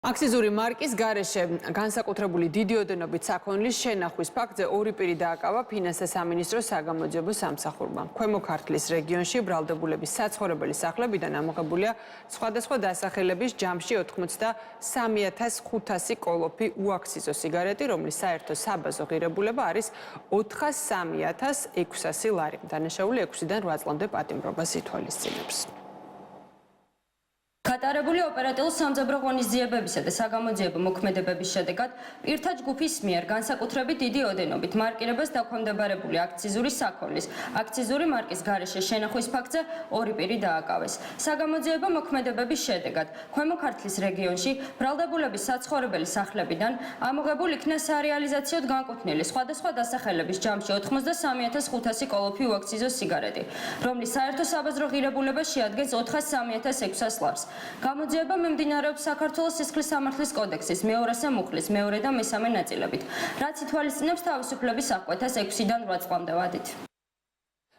აქსიზური მარკის გარეშე განსაკუთრებული დიდი ოდენობით საქონლის შენახვის ფაქტზე ორი პირი დააკავა ფინანსთა სამინისტროს საგამოძიებო სამსახურმა. ქვემო ქართლის რეგიონში ბრალდებულების საცხოვრებელი სახლებიდან ამოღებულია სხვადასხვა დასახელების ჯამში 83,500 კოლოფი უაქსიზო სიგარეტი, რომლის საერთო საბაზო ღირებულება არის 403,600 ლარი. დანაშაული 6-დან 8 წლამდე პატიმრობას ითვალისწინებს. გატარებული ოპერატიულ სამძებრო ღონისძიებებისა და საგამოძიებო მოქმედებების შედეგად პირთა ჯგუფის მიერ განსაკუთრებით დიდი ოდენობით მარკირებას დაქვემდებარებული აქციზური საქონლის აქციზური მარკის გარეშე შენახვის ფაქტზე ორი პირი დააკავეს. საგამოძიებო მოქმედებების შედეგად ქვემო ქართლის რეგიონში ბრალდებულების საცხოვრებელი სახლებიდან ამოღებულ იქნა სარეალიზაციოდ განკუთვნილი სხვადასხვა დასახელების ჯამში 83,500 კოლოფი უაქციზო სიგარეტი, რომლის საერთო საბაზრო ღირებულება შეადგენს 403,600 ლარს. გამოძიება მიმდინარეობს საქართველოს სისხლის სამართლის კოდექსის მეორესე მუხლის მეორე და მესამე ნაწილებით, რაც ითვალისწინებს თავისუფლების აღკვეთას 6-დან 8 წლამდე ვადით.